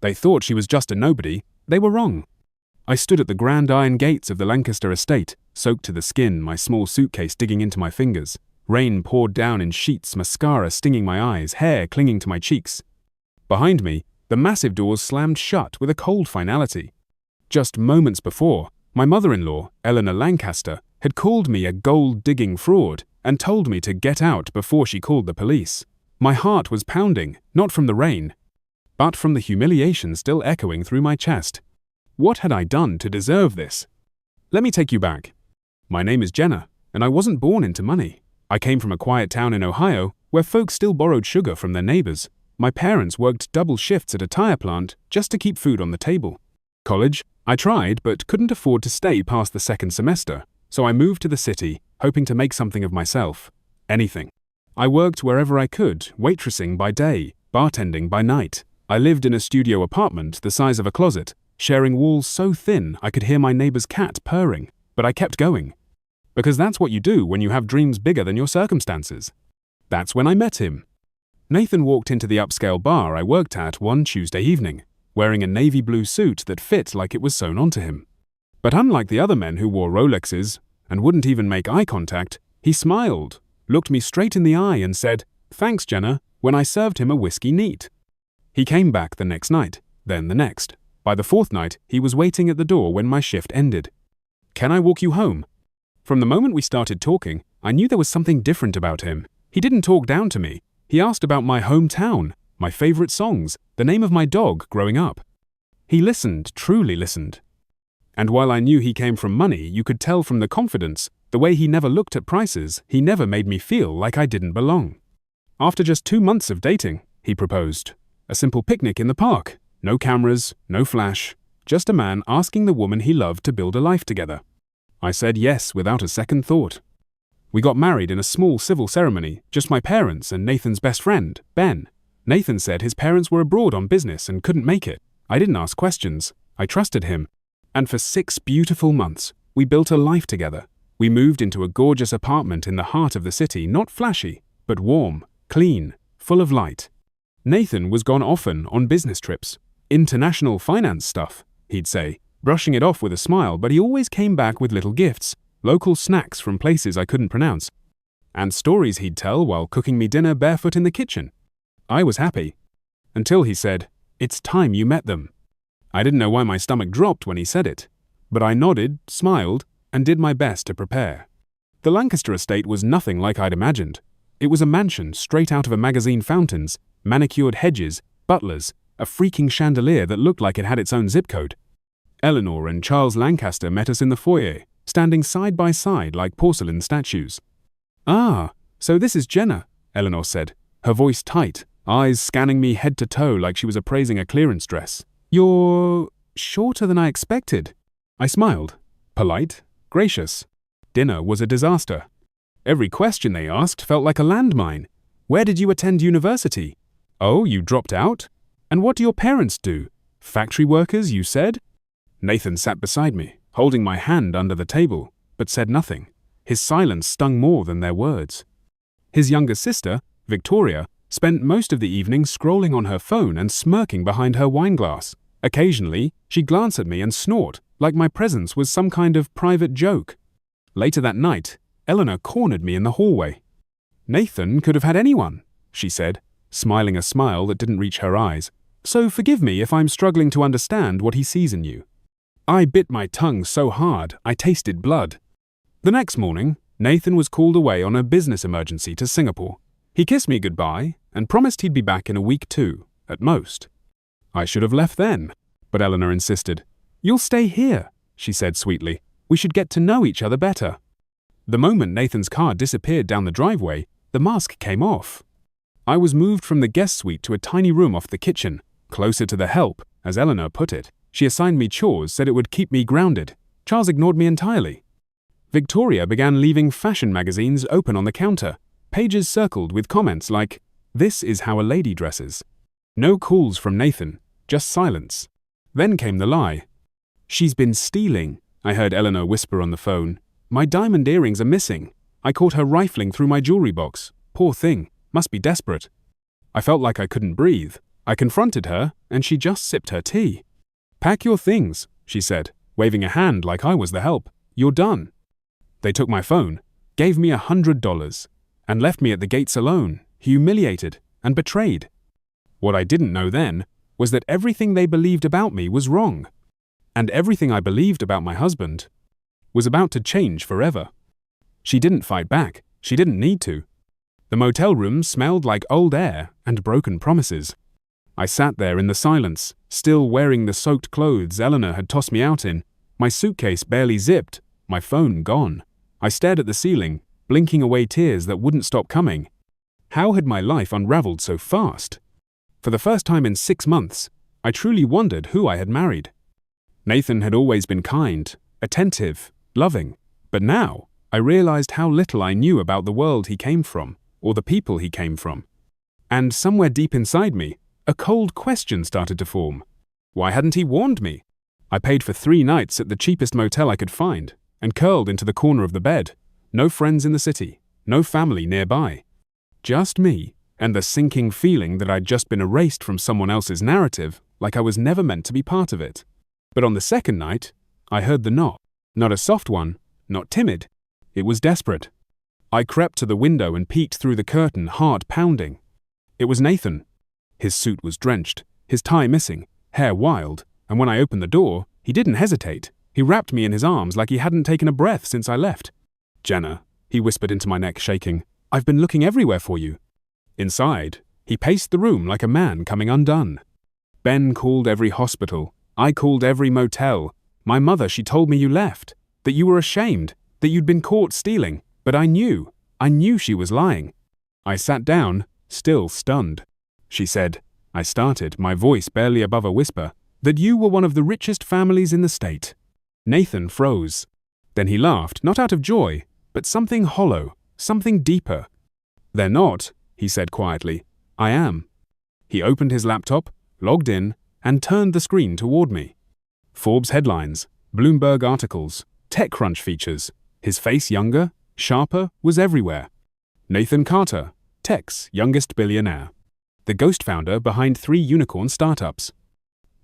They thought she was just a nobody. They were wrong. I stood at the grand iron gates of the Lancaster estate, soaked to the skin, my small suitcase digging into my fingers. Rain poured down in sheets, mascara stinging my eyes, hair clinging to my cheeks. Behind me, the massive doors slammed shut with a cold finality. Just moments before, my mother-in-law, Eleanor Lancaster, had called me a gold-digging fraud and told me to get out before she called the police. My heart was pounding, not from the rain, but from the humiliation still echoing through my chest. What had I done to deserve this? Let me take you back. My name is Jenna, and I wasn't born into money. I came from a quiet town in Ohio where folks still borrowed sugar from their neighbors. My parents worked double shifts at a tire plant just to keep food on the table. College, I tried but couldn't afford to stay past the second semester, so I moved to the city, hoping to make something of myself. Anything. I worked wherever I could, waitressing by day, bartending by night. I lived in a studio apartment the size of a closet, sharing walls so thin I could hear my neighbor's cat purring, but I kept going. Because that's what you do when you have dreams bigger than your circumstances. That's when I met him. Nathan walked into the upscale bar I worked at one Tuesday evening, wearing a navy blue suit that fit like it was sewn onto him. But unlike the other men who wore Rolexes and wouldn't even make eye contact, he smiled, looked me straight in the eye and said, "Thanks, Jenna," when I served him a whiskey neat. He came back the next night, then the next. By the fourth night, he was waiting at the door when my shift ended. "Can I walk you home?" From the moment we started talking, I knew there was something different about him. He didn't talk down to me. He asked about my hometown, my favorite songs, the name of my dog growing up. He listened, truly listened. And while I knew he came from money, you could tell from the confidence, the way he never looked at prices, he never made me feel like I didn't belong. After just 2 months of dating, he proposed. A simple picnic in the park. No cameras, no flash, just a man asking the woman he loved to build a life together. I said yes without a second thought. We got married in a small civil ceremony, just my parents and Nathan's best friend, Ben. Nathan said his parents were abroad on business and couldn't make it. I didn't ask questions. I trusted him. And for 6 beautiful months, we built a life together. We moved into a gorgeous apartment in the heart of the city, not flashy, but warm, clean, full of light. Nathan was gone often on business trips. International finance stuff, he'd say, brushing it off with a smile, but he always came back with little gifts, local snacks from places I couldn't pronounce, and stories he'd tell while cooking me dinner barefoot in the kitchen. I was happy. Until he said, "It's time you met them." I didn't know why my stomach dropped when he said it, but I nodded, smiled, and did my best to prepare. The Lancaster estate was nothing like I'd imagined. It was a mansion straight out of a magazine, fountains, manicured hedges, butlers, a freaking chandelier that looked like it had its own zip code. Eleanor and Charles Lancaster met us in the foyer, standing side by side like porcelain statues. "Ah, so this is Jenna," Eleanor said, her voice tight, eyes scanning me head to toe like she was appraising a clearance dress. "You're shorter than I expected." I smiled. Polite, gracious. Dinner was a disaster. Every question they asked felt like a landmine. "Where did you attend university?" "Oh, you dropped out? And what do your parents do? Factory workers, you said?" Nathan sat beside me, holding my hand under the table, but said nothing. His silence stung more than their words. His younger sister, Victoria, spent most of the evening scrolling on her phone and smirking behind her wine glass. Occasionally, she'd glance at me and snort, like my presence was some kind of private joke. Later that night, Eleanor cornered me in the hallway. "Nathan could have had anyone," she said, smiling a smile that didn't reach her eyes. "So forgive me if I'm struggling to understand what he sees in you." I bit my tongue so hard I tasted blood. The next morning, Nathan was called away on a business emergency to Singapore. He kissed me goodbye and promised he'd be back in a week too, at most. I should have left then, but Eleanor insisted. "You'll stay here," she said sweetly. "We should get to know each other better." The moment Nathan's car disappeared down the driveway, the mask came off. I was moved from the guest suite to a tiny room off the kitchen, closer to the help, as Eleanor put it. She assigned me chores, said it would keep me grounded. Charles ignored me entirely. Victoria began leaving fashion magazines open on the counter, pages circled with comments like, "This is how a lady dresses." No calls from Nathan, just silence. Then came the lie. "She's been stealing," I heard Eleanor whisper on the phone. "My diamond earrings are missing. I caught her rifling through my jewelry box. Poor thing, must be desperate." I felt like I couldn't breathe. I confronted her, and she just sipped her tea. "Pack your things," she said, waving a hand like I was the help. "You're done." They took my phone, gave me $100, and left me at the gates alone, humiliated and betrayed. What I didn't know then was that everything they believed about me was wrong, and everything I believed about my husband was about to change forever. She didn't fight back. She didn't need to. The motel room smelled like old air and broken promises. I sat there in the silence, still wearing the soaked clothes Eleanor had tossed me out in, my suitcase barely zipped, my phone gone. I stared at the ceiling, blinking away tears that wouldn't stop coming. How had my life unraveled so fast? For the first time in 6 months, I truly wondered who I had married. Nathan had always been kind, attentive, loving, but now I realized how little I knew about the world he came from, or the people he came from. And somewhere deep inside me, a cold question started to form. Why hadn't he warned me? I paid for 3 nights at the cheapest motel I could find, and curled into the corner of the bed. No friends in the city, no family nearby. Just me, and the sinking feeling that I'd just been erased from someone else's narrative, like I was never meant to be part of it. But on the second night, I heard the knock. Not a soft one, not timid. It was desperate. I crept to the window and peeked through the curtain, heart pounding. It was Nathan. His suit was drenched, his tie missing, hair wild, and when I opened the door, he didn't hesitate. He wrapped me in his arms like he hadn't taken a breath since I left. "Jenna," he whispered into my neck, shaking, "I've been looking everywhere for you." Inside, he paced the room like a man coming undone. Ben called every hospital. I called every motel. My mother, she told me you left, that you were ashamed, that you'd been caught stealing, but I knew she was lying. I sat down, still stunned. She said, I started, my voice barely above a whisper, that you were one of the richest families in the state. Nathan froze. Then he laughed, not out of joy, but something hollow, something deeper. "They're not," he said quietly. "I am." He opened his laptop, logged in, and turned the screen toward me. Forbes headlines, Bloomberg articles, TechCrunch features. His face, younger, sharper, was everywhere. Nathan Carter, tech's youngest billionaire. The ghost founder behind 3 unicorn startups.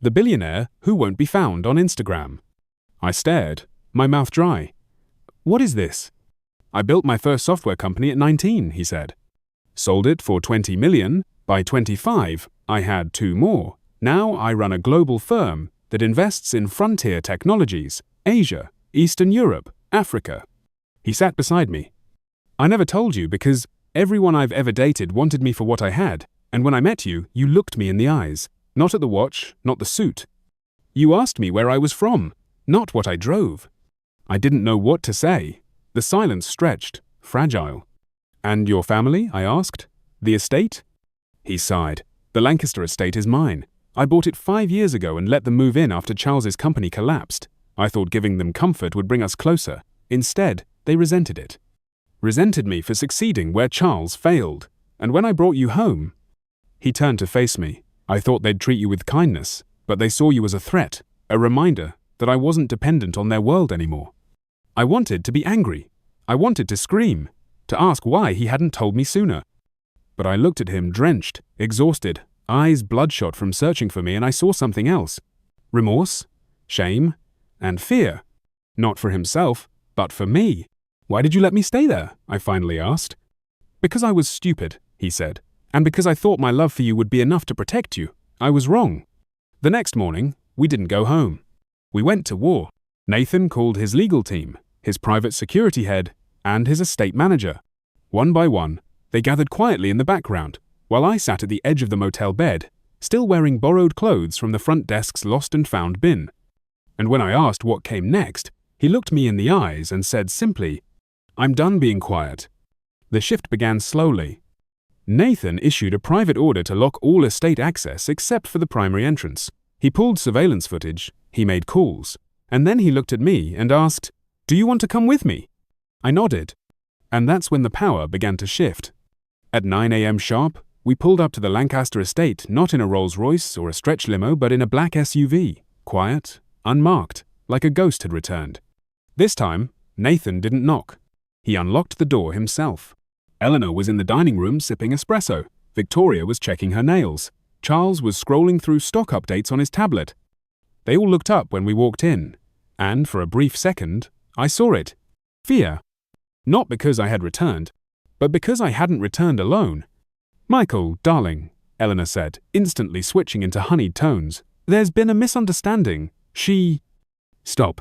The billionaire who won't be found on Instagram. I stared, my mouth dry. "What is this?" "I built my first software company at 19, he said. "Sold it for 20 million. By 25, I had 2 more. Now I run a global firm that invests in frontier technologies, Asia, Eastern Europe, Africa." He sat beside me. "I never told you because everyone I've ever dated wanted me for what I had, and when I met you, you looked me in the eyes. Not at the watch, not the suit. You asked me where I was from, not what I drove." I didn't know what to say. The silence stretched, fragile. "And your family?" I asked. "The estate?" He sighed. "The Lancaster estate is mine. I bought it 5 years ago and let them move in after Charles's company collapsed. I thought giving them comfort would bring us closer. Instead, they resented it. Resented me for succeeding where Charles failed. And when I brought you home..." He turned to face me. "I thought they'd treat you with kindness, but they saw you as a threat, a reminder that I wasn't dependent on their world anymore." I wanted to be angry. I wanted to scream, to ask why he hadn't told me sooner. But I looked at him drenched, exhausted, eyes bloodshot from searching for me, and I saw something else. Remorse, shame, and fear. Not for himself, but for me. "Why did you let me stay there?" I finally asked. "Because I was stupid," he said, "and because I thought my love for you would be enough to protect you. I was wrong." The next morning, we didn't go home. We went to war. Nathan called his legal team, his private security head, and his estate manager. One by one, they gathered quietly in the background, while I sat at the edge of the motel bed, still wearing borrowed clothes from the front desk's lost and found bin. And when I asked what came next, he looked me in the eyes and said simply, "I'm done being quiet." The shift began slowly. Nathan issued a private order to lock all estate access except for the primary entrance. He pulled surveillance footage, he made calls, and then he looked at me and asked, "Do you want to come with me?" I nodded. And that's when the power began to shift. At 9 a.m. sharp, we pulled up to the Lancaster estate, not in a Rolls-Royce or a stretch limo, but in a black SUV, quiet, unmarked, like a ghost had returned. This time, Nathan didn't knock. He unlocked the door himself. Eleanor was in the dining room sipping espresso. Victoria was checking her nails. Charles was scrolling through stock updates on his tablet. They all looked up when we walked in, and for a brief second, I saw it. Fear. Not because I had returned, but because I hadn't returned alone. "Michael, darling," Eleanor said, instantly switching into honeyed tones. "There's been a misunderstanding. She—" "Stop."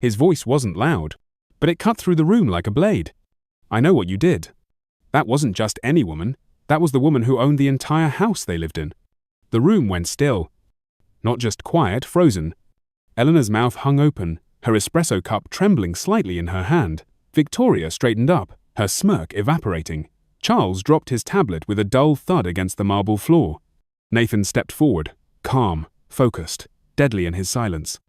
His voice wasn't loud, but it cut through the room like a blade. "I know what you did. That wasn't just any woman. That was the woman who owned the entire house they lived in." The room went still. Not just quiet, frozen. Eleanor's mouth hung open, her espresso cup trembling slightly in her hand. Victoria straightened up, her smirk evaporating. Charles dropped his tablet with a dull thud against the marble floor. Nathan stepped forward, calm, focused, deadly in his silence.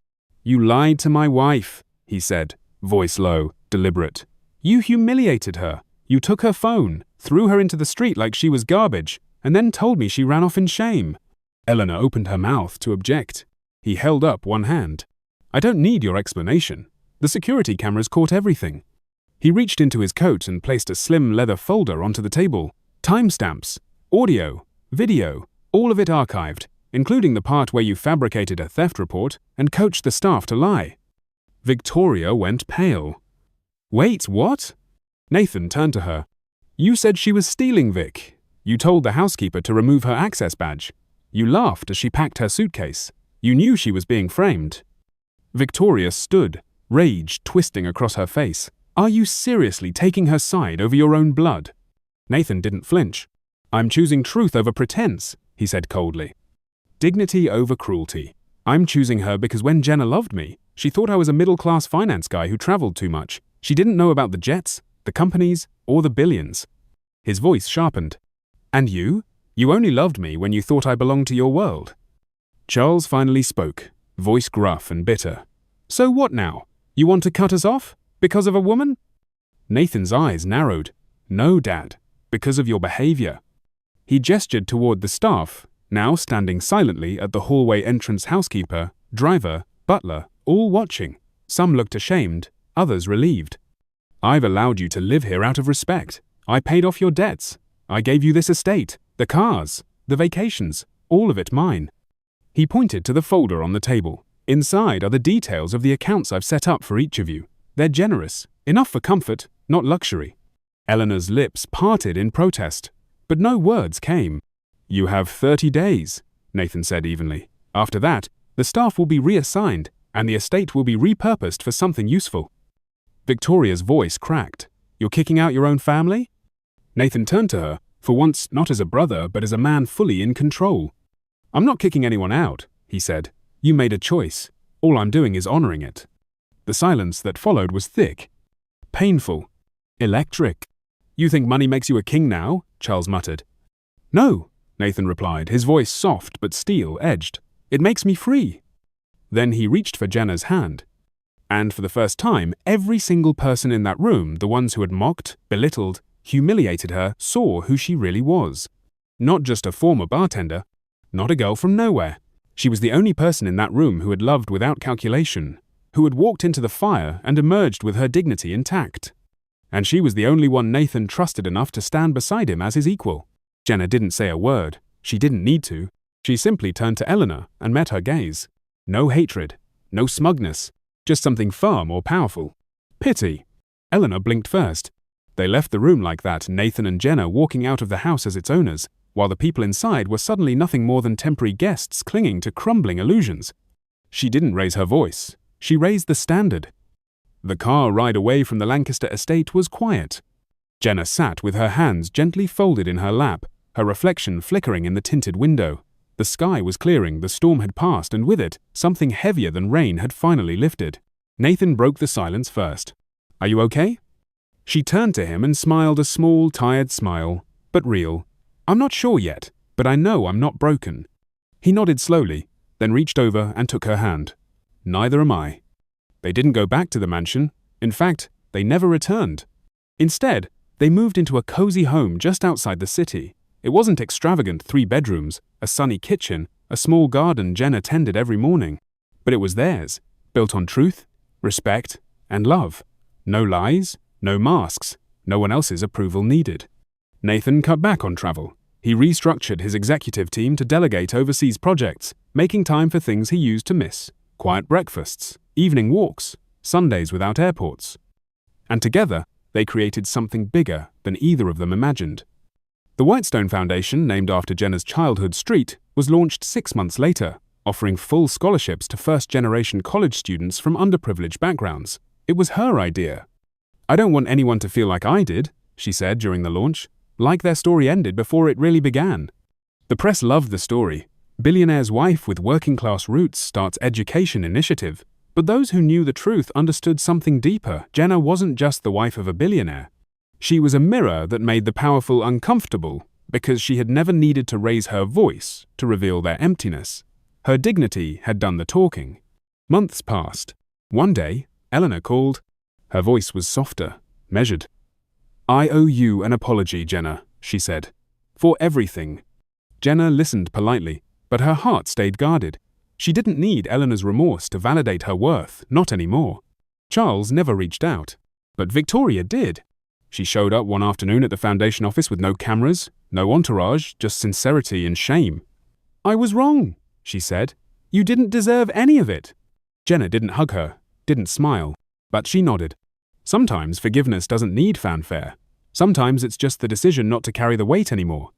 "You lied to my wife," he said, voice low, deliberate. "You humiliated her. You took her phone, threw her into the street like she was garbage, and then told me she ran off in shame." Eleanor opened her mouth to object. He held up one hand. "I don't need your explanation. The security cameras caught everything." He reached into his coat and placed a slim leather folder onto the table. Timestamps, audio, video, all of it archived, including the part where you fabricated a theft report and coached the staff to lie. Victoria went pale. "Wait, what?" Nathan turned to her. "You said she was stealing, Vic. You told the housekeeper to remove her access badge. You laughed as she packed her suitcase. You knew she was being framed." Victoria stood, rage twisting across her face. "Are you seriously taking her side over your own blood?" Nathan didn't flinch. "I'm choosing truth over pretense," he said coldly. "Dignity over cruelty. I'm choosing her because when Jenna loved me, she thought I was a middle-class finance guy who traveled too much. She didn't know about the jets, the companies, or the billions." His voice sharpened. "And you? You only loved me when you thought I belonged to your world." Charles finally spoke, voice gruff and bitter. "So what now? You want to cut us off? Because of a woman?" Nathan's eyes narrowed. "No, Dad. Because of your behavior." He gestured toward the staff, now standing silently at the hallway entrance. Housekeeper, driver, butler, all watching. Some looked ashamed, others relieved. "I've allowed you to live here out of respect. I paid off your debts. I gave you this estate, the cars, the vacations, all of it mine." He pointed to the folder on the table. "Inside are the details of the accounts I've set up for each of you. They're generous, enough for comfort, not luxury." Eleanor's lips parted in protest, but no words came. "You have 30 days, Nathan said evenly. "After that, the staff will be reassigned, and the estate will be repurposed for something useful." Victoria's voice cracked. "You're kicking out your own family?" Nathan turned to her, for once not as a brother but as a man fully in control. "I'm not kicking anyone out," he said. "You made a choice. All I'm doing is honoring it." The silence that followed was thick, painful, electric. "You think money makes you a king now?" Charles muttered. "No," Nathan replied, his voice soft but steel-edged. "It makes me free." Then he reached for Jenna's hand. And for the first time, every single person in that room, the ones who had mocked, belittled, humiliated her, saw who she really was. Not just a former bartender, not a girl from nowhere. She was the only person in that room who had loved without calculation, who had walked into the fire and emerged with her dignity intact. And she was the only one Nathan trusted enough to stand beside him as his equal. Jenna didn't say a word. She didn't need to. She simply turned to Eleanor and met her gaze. No hatred, no smugness, just something far more powerful. Pity. Eleanor blinked first. They left the room like that, Nathan and Jenna walking out of the house as its owners, while the people inside were suddenly nothing more than temporary guests clinging to crumbling illusions. She didn't raise her voice. She raised the standard. The car ride away from the Lancaster estate was quiet. Jenna sat with her hands gently folded in her lap, her reflection flickering in the tinted window. The sky was clearing, the storm had passed, and with it, something heavier than rain had finally lifted. Nathan broke the silence first. "Are you okay?" She turned to him and smiled a small, tired smile, but real. "I'm not sure yet, but I know I'm not broken." He nodded slowly, then reached over and took her hand. "Neither am I." They didn't go back to the mansion. In fact, they never returned. Instead, they moved into a cozy home just outside the city. It wasn't extravagant 3 bedrooms, a sunny kitchen, a small garden Jenna tended every morning. But it was theirs, built on truth, respect, and love. No lies, no masks, no one else's approval needed. Nathan cut back on travel. He restructured his executive team to delegate overseas projects, making time for things he used to miss: quiet breakfasts, evening walks, Sundays without airports. And together, they created something bigger than either of them imagined. The Whitestone Foundation, named after Jenna's childhood street, was launched 6 months later, offering full scholarships to first-generation college students from underprivileged backgrounds. It was her idea. "I don't want anyone to feel like I did," she said during the launch, like their story ended before it really began. The press loved the story. Billionaire's wife with working-class roots starts education initiative. But those who knew the truth understood something deeper. Jenna wasn't just the wife of a billionaire. She was a mirror that made the powerful uncomfortable because she had never needed to raise her voice to reveal their emptiness. Her dignity had done the talking. Months passed. One day, Eleanor called. Her voice was softer, measured. "I owe you an apology, Jenna," she said. "For everything." Jenna listened politely, but her heart stayed guarded. She didn't need Eleanor's remorse to validate her worth, not anymore. Charles never reached out, but Victoria did. She showed up one afternoon at the foundation office with no cameras, no entourage, just sincerity and shame. "I was wrong," she said. "You didn't deserve any of it." Jenna didn't hug her, didn't smile, but she nodded. Sometimes forgiveness doesn't need fanfare. Sometimes it's just the decision not to carry the weight anymore.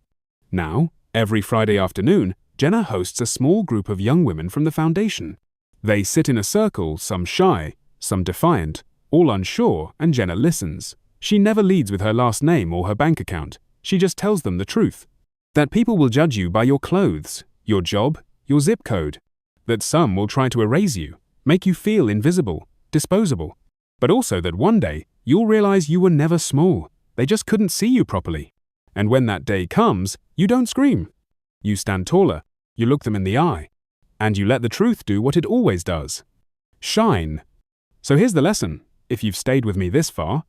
Now, every Friday afternoon, Jenna hosts a small group of young women from the foundation. They sit in a circle, some shy, some defiant, all unsure, and Jenna listens. She never leads with her last name or her bank account. She just tells them the truth. That people will judge you by your clothes, your job, your zip code. That some will try to erase you, make you feel invisible, disposable. But also that one day, you'll realize you were never small. They just couldn't see you properly. And when that day comes, you don't scream. You stand taller, you look them in the eye, and you let the truth do what it always does. Shine. So here's the lesson, if you've stayed with me this far.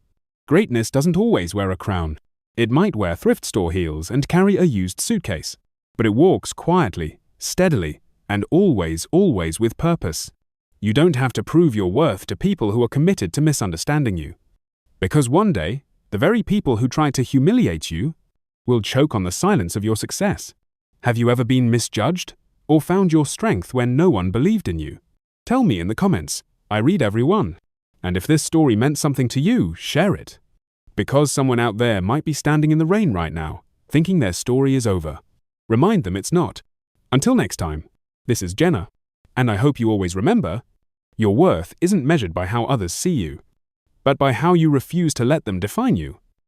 Greatness doesn't always wear a crown. It might wear thrift store heels and carry a used suitcase. But it walks quietly, steadily, and always with purpose. You don't have to prove your worth to people who are committed to misunderstanding you. Because one day, the very people who try to humiliate you will choke on the silence of your success. Have you ever been misjudged or found your strength when no one believed in you? Tell me in the comments. I read every one. And if this story meant something to you, share it. Because someone out there might be standing in the rain right now, thinking their story is over. Remind them it's not. Until next time, this is Jenna. And I hope you always remember, your worth isn't measured by how others see you, but by how you refuse to let them define you.